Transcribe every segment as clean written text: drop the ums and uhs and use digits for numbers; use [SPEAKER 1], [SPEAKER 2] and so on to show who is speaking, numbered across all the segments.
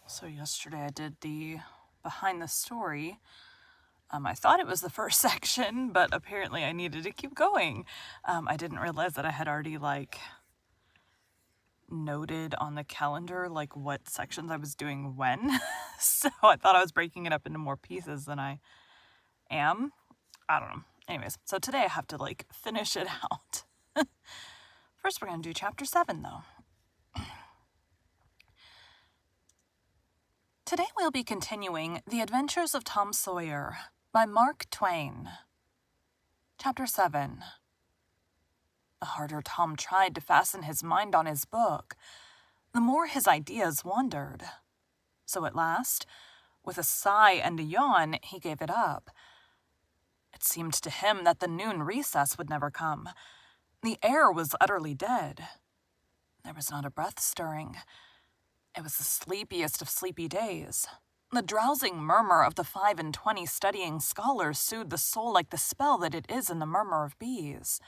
[SPEAKER 1] So yesterday I did the behind the story. I thought it was the first section, but apparently I needed to keep going. I didn't realize that I had already noted on the calendar what sections I was doing when. So I thought I was breaking it up into more pieces than I am. I don't know. Anyways, so today I have to finish it out. First we're going to do chapter 7 though. Today we'll be continuing The Adventures of Tom Sawyer by Mark Twain. Chapter 7. The harder Tom tried to fasten his mind on his book, the more his ideas wandered. So at last, with a sigh and a yawn, he gave it up. It seemed to him that the noon recess would never come. The air was utterly dead. There was not a breath stirring. It was the sleepiest of sleepy days. The drowsing murmur of the 25 studying scholars soothed the soul like the spell that it is in the murmur of bees.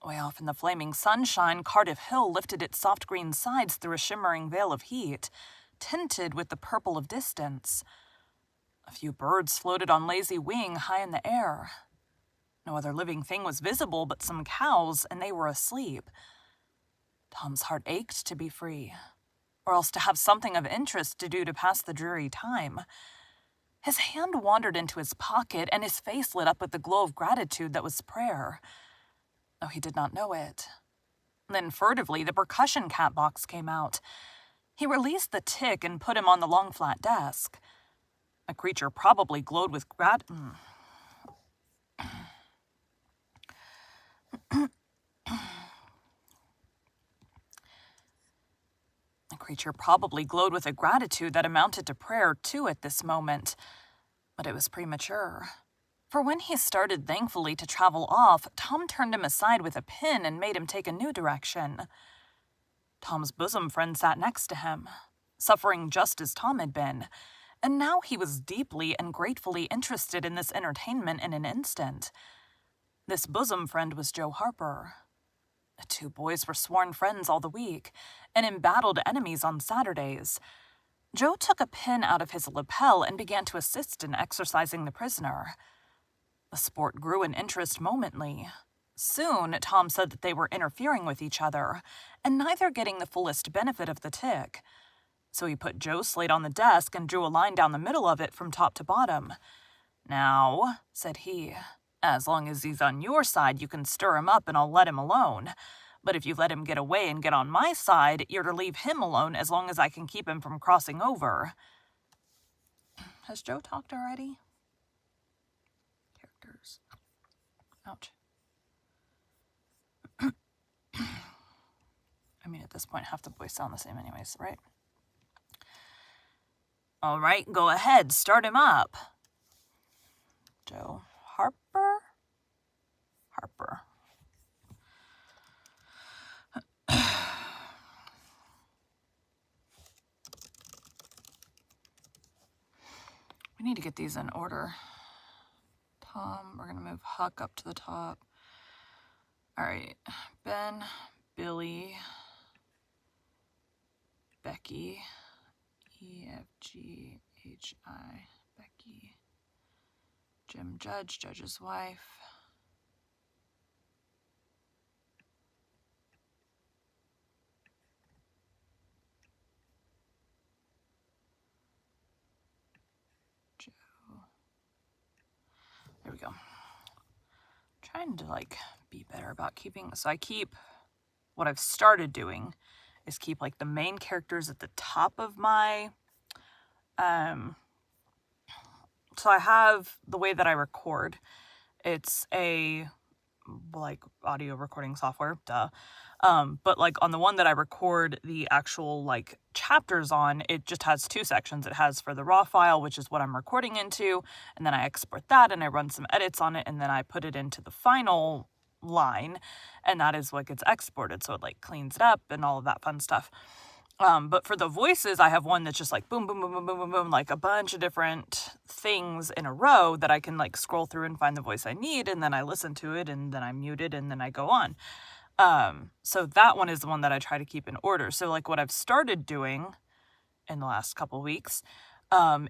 [SPEAKER 1] Way off in the flaming sunshine, Cardiff Hill lifted its soft green sides through a shimmering veil of heat, tinted with the purple of distance. A few birds floated on lazy wing high in the air. No other living thing was visible but some cows, and they were asleep. Tom's heart ached to be free, or else to have something of interest to do to pass the dreary time. His hand wandered into his pocket, and his face lit up with the glow of gratitude that was prayer, though he did not know it. Then furtively the percussion cap box came out. He released the tick and put him on the long flat desk. A creature probably glowed with a gratitude that amounted to prayer, too, at this moment. But it was premature. For when he started thankfully to travel off, Tom turned him aside with a pin and made him take a new direction. Tom's bosom friend sat next to him, suffering just as Tom had been, and now he was deeply and gratefully interested in this entertainment in an instant. This bosom friend was Joe Harper. The two boys were sworn friends all the week, and embattled enemies on Saturdays. Joe took a pin out of his lapel and began to assist in exercising the prisoner. The sport grew in interest momently. Soon, Tom said that they were interfering with each other, and neither getting the fullest benefit of the tick. So he put Joe's slate on the desk and drew a line down the middle of it from top to bottom. "Now," said he, "as long as he's on your side, you can stir him up and I'll let him alone. But if you let him get away and get on my side, you're to leave him alone as long as I can keep him from crossing over." Has Joe talked already? Characters. Ouch. I mean, at this point, half the boys sound the same anyways, right? "All right, go ahead, start him up." Joe Harper? Harper. We need to get these in order. Tom, we're going to move Huck up to the top. All right, Ben, Billy, Becky, EFGHI, Becky, Jim Judge, Judge's wife, Joe. There we go. Trying to be better about keeping, so I keep, what I've started doing is keep the main characters at the top of my, so I have the way that I record. It's a audio recording software, duh. But on the one that I record the actual chapters on, it just has two sections. It has for the raw file, which is what I'm recording into, and then I export that and I run some edits on it, and then I put it into the final line, and that is what gets exported. So it cleans it up and all of that fun stuff. But for the voices, I have one that's just boom, boom, boom, boom, boom, boom, boom, a bunch of different things in a row that I can scroll through and find the voice I need, and then I listen to it, and then I mute it, and then I go on. So that one is the one that I try to keep in order. So what I've started doing in the last couple weeks,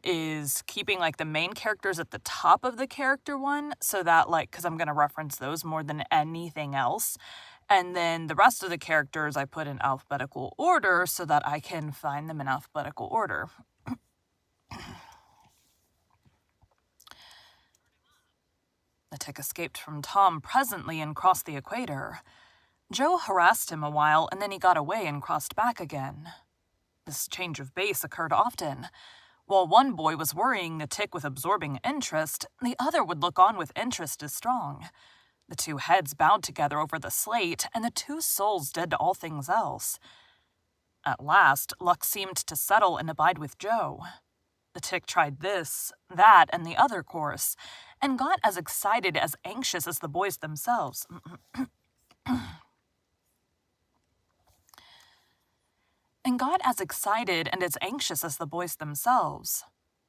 [SPEAKER 1] is keeping, like, the main characters at the top of the character one, so that, like, because I'm going to reference those more than anything else. And then the rest of the characters I put in alphabetical order so that I can find them in alphabetical order. The tick escaped from Tom presently and crossed the equator. Joe harassed him a while, and then he got away and crossed back again. This change of base occurred often. While one boy was worrying the tick with absorbing interest, the other would look on with interest as strong. The two heads bowed together over the slate, and the two souls dead to all things else. At last, luck seemed to settle and abide with Joe. The tick tried this, that, and the other course, and got as excited, as anxious as the boys themselves.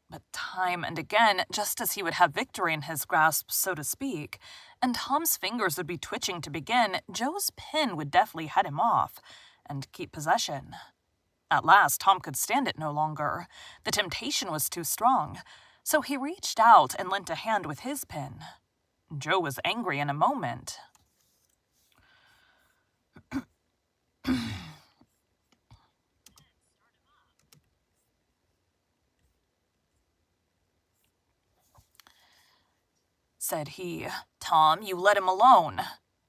[SPEAKER 1] But time and again, just as he would have victory in his grasp, so to speak, and Tom's fingers would be twitching to begin, Joe's pin would deftly head him off and keep possession. At last, Tom could stand it no longer. The temptation was too strong, so he reached out and lent a hand with his pin. Joe was angry in a moment. Said he, "Tom, you let him alone.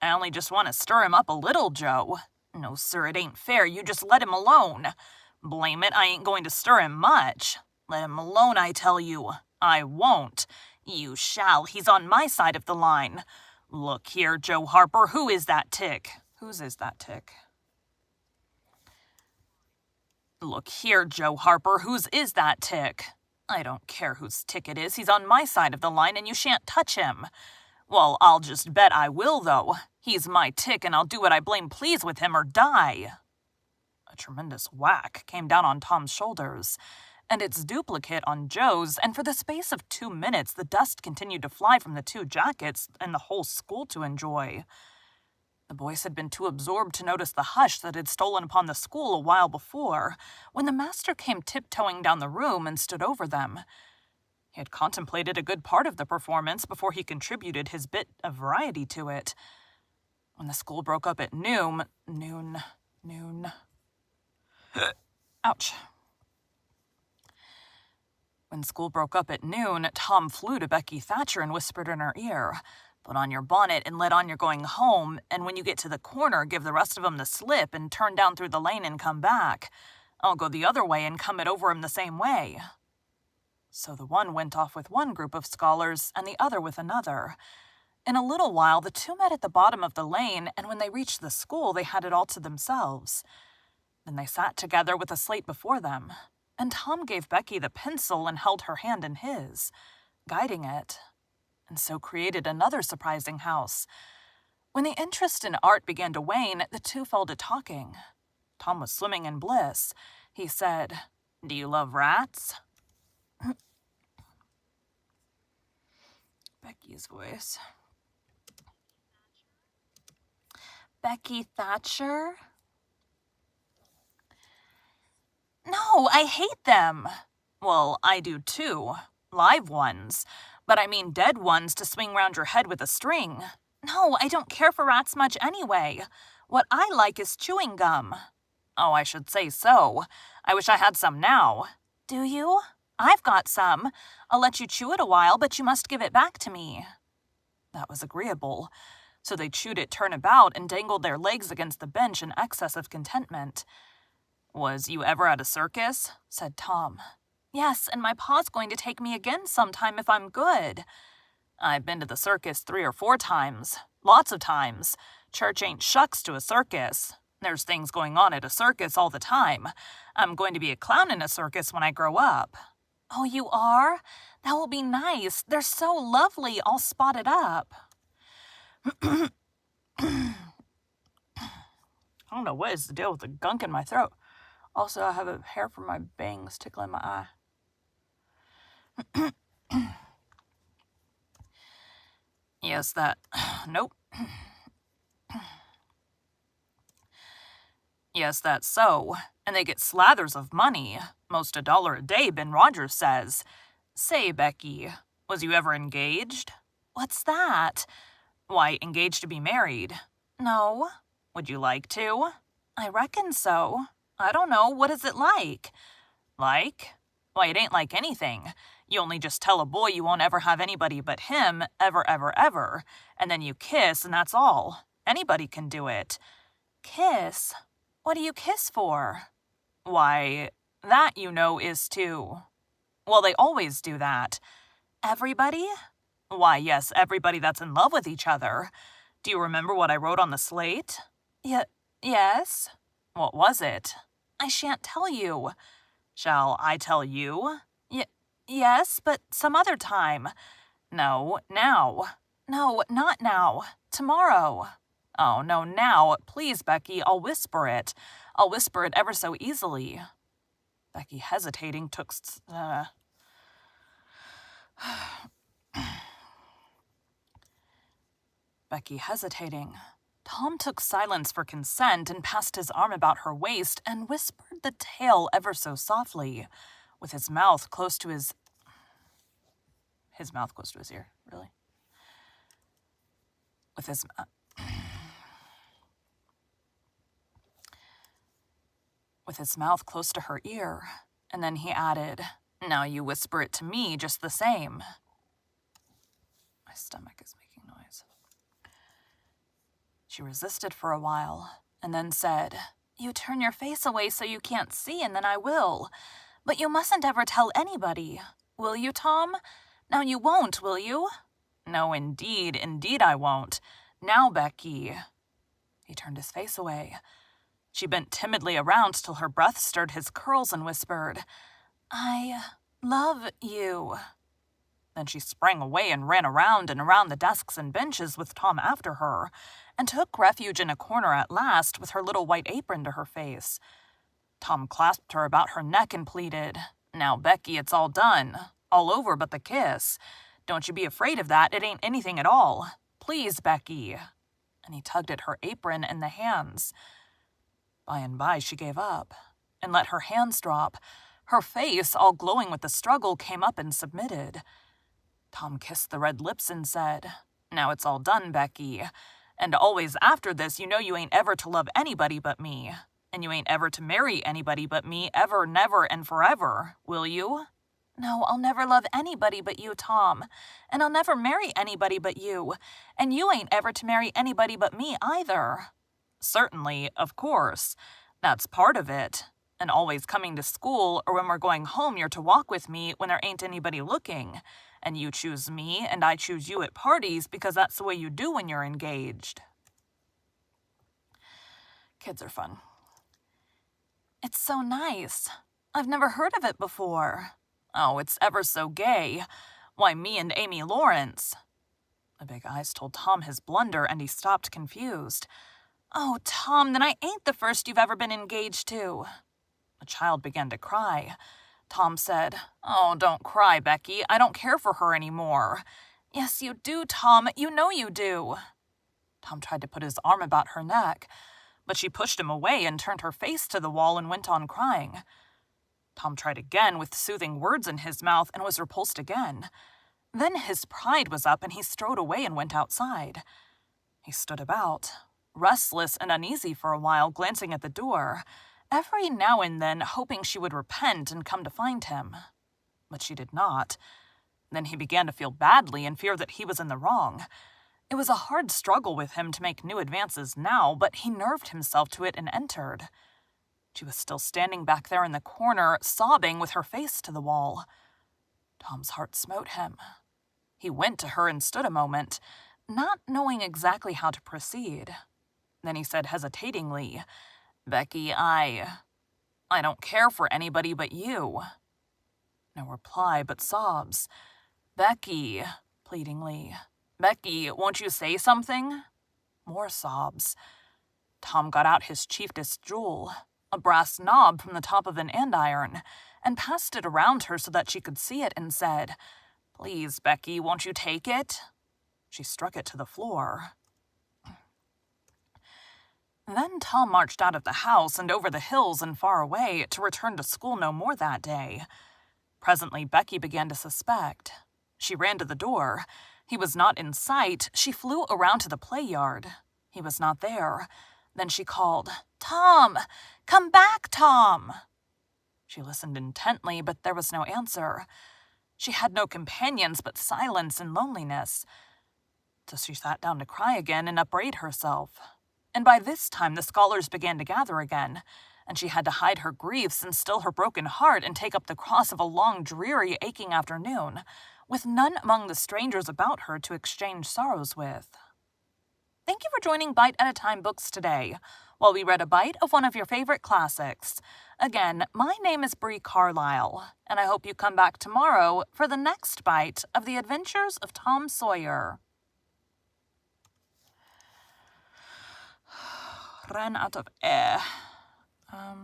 [SPEAKER 1] I only just want to stir him up a little, Joe. No, sir, it ain't fair. You just let him alone. Blame it, I ain't going to stir him much. Let him alone, I tell you. I won't. You shall. He's on my side of the line. Look here, Joe Harper, who is that tick?" Whose is that tick? "Look here, Joe Harper, whose is that tick?" "I don't care whose tick it is. He's on my side of the line, and you shan't touch him." "Well, I'll just bet I will, though. He's my tick, and I'll do what I blame please with him or die." A tremendous whack came down on Tom's shoulders, and its duplicate on Joe's, and for the space of 2 minutes the dust continued to fly from the two jackets and the whole school to enjoy. The boys had been too absorbed to notice the hush that had stolen upon the school a while before, when the master came tiptoeing down the room and stood over them. He had contemplated a good part of the performance before he contributed his bit of variety to it. When the school broke up at noon... Ouch. When school broke up at noon, Tom flew to Becky Thatcher and whispered in her ear, "Put on your bonnet and let on you're going home, and when you get to the corner, give the rest of 'em the slip and turn down through the lane and come back. I'll go the other way and come it over 'em the same way." So the one went off with one group of scholars and the other with another. In a little while, the two met at the bottom of the lane, and when they reached the school, they had it all to themselves. Then they sat together with a slate before them, and Tom gave Becky the pencil and held her hand in his, guiding it, and so created another surprising house. When the interest in art began to wane, the two fell to talking. Tom was swimming in bliss. He said, "Do you love rats?" Becky's voice. "Becky Thatcher?" "No, I hate them." "Well, I do too. Live ones. But I mean dead ones to swing round your head with a string. No, I don't care for rats much anyway. What I like is chewing gum." "Oh, I should say so. I wish I had some now." "Do you? I've got some. I'll let you chew it a while, but you must give it back to me." That was agreeable. So they chewed it turn about and dangled their legs against the bench in excess of contentment. "Was you ever at a circus?" said Tom. "Yes, and my pa's going to take me again sometime if I'm good." "I've been to the circus 3 or 4 times. Lots of times. Church ain't shucks to a circus. There's things going on at a circus all the time. I'm going to be a clown in a circus when I grow up." "Oh, you are? That will be nice. They're so lovely, all spotted up." I don't know what is the deal with the gunk in my throat. Also, I have a hair from my bangs tickling my eye. Yes, that... Nope. Yes, that's so. And they get slathers of money. Most $1 a day, Ben Rogers says. Say, Becky, was you ever engaged? What's that? Why, engaged to be married. No. Would you like to? I reckon so. I don't know. What is it like? Like? Why, it ain't like anything. You only just tell a boy you won't ever have anybody but him, ever, ever, ever. And then you kiss, and that's all. Anybody can do it. Kiss? What do you kiss for? Why, that, you know, is to... Well, they always do that. Everybody? Why, yes, everybody that's in love with each other. Do you remember what I wrote on the slate? Yes. What was it? I shan't tell you. Shall I tell you? Yes, but some other time. No, now. No, not now. Tomorrow. Oh, no, now. Please, Becky, I'll whisper it. I'll whisper it ever so easily. Becky, hesitating, took... Becky, hesitating. Tom took silence for consent and passed his arm about her waist and whispered the tale ever so softly, with his mouth close to his... His mouth close to his ear, really? With his... with his mouth close to her ear, and then he added, Now you whisper it to me just the same. My stomach is making noise. She resisted for a while, and then said, You turn your face away so you can't see, and then I will. But you mustn't ever tell anybody. Will you, Tom? Now you won't, will you? No, indeed I won't. Now, Becky. He turned his face away. She bent timidly around till her breath stirred his curls and whispered, I love you. Then she sprang away and ran around and around the desks and benches with Tom after her, and took refuge in a corner at last with her little white apron to her face. Tom clasped her about her neck and pleaded, Now, Becky, it's all done. All over but the kiss. Don't you be afraid of that. It ain't anything at all. Please, Becky. And he tugged at her apron and the hands. By and by she gave up and let her hands drop. Her face, all glowing with the struggle, came up and submitted. Tom kissed the red lips and said, Now it's all done, Becky. And always after this, you know you ain't ever to love anybody but me. And you ain't ever to marry anybody but me, ever, never, and forever. Will you? No, I'll never love anybody but you, Tom. And I'll never marry anybody but you. And you ain't ever to marry anybody but me either. Certainly, of course. That's part of it. And always coming to school, or when we're going home, you're to walk with me when there ain't anybody looking. And you choose me, and I choose you at parties because that's the way you do when you're engaged. Kids are fun. It's so nice. I've never heard of it before. Oh, it's ever so gay. Why, me and Amy Lawrence. The big eyes told Tom his blunder, and he stopped confused. Oh, Tom, then I ain't the first you've ever been engaged to. The child began to cry. Tom said, Oh, don't cry, Becky. I don't care for her anymore. Yes, you do, Tom. You know you do. Tom tried to put his arm about her neck, but she pushed him away and turned her face to the wall and went on crying. Tom tried again with soothing words in his mouth and was repulsed again. Then his pride was up and he strode away and went outside. He stood about, restless and uneasy for a while, glancing at the door, every now and then hoping she would repent and come to find him. But she did not. Then he began to feel badly and fear that he was in the wrong. It was a hard struggle with him to make new advances now, but he nerved himself to it and entered. She was still standing back there in the corner, sobbing with her face to the wall. Tom's heart smote him. He went to her and stood a moment, not knowing exactly how to proceed. Then he said hesitatingly, Becky, I don't care for anybody but you. No reply but sobs. Becky, pleadingly. Becky, won't you say something? More sobs. Tom got out his chiefest jewel, a brass knob from the top of an andiron, and passed it around her so that she could see it and said, Please, Becky, won't you take it? She struck it to the floor. Then Tom marched out of the house and over the hills and far away to return to school no more that day. Presently, Becky began to suspect. She ran to the door. He was not in sight. She flew around to the play yard. He was not there. Then she called, "Tom! Come back, Tom!" She listened intently, but there was no answer. She had no companions but silence and loneliness. So she sat down to cry again and upbraid herself. And by this time the scholars began to gather again, and she had to hide her griefs and still her broken heart and take up the cross of a long, dreary, aching afternoon, with none among the strangers about her to exchange sorrows with. Thank you for joining Bite at a Time Books today, while we read a bite of one of your favorite classics. Again, my name is Bree Carlile, and I hope you come back tomorrow for the next bite of The Adventures of Tom Sawyer. Ran out of air. I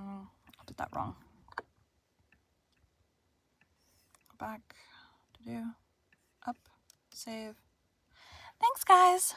[SPEAKER 1] did that wrong. Go back, up, save. Thanks, guys.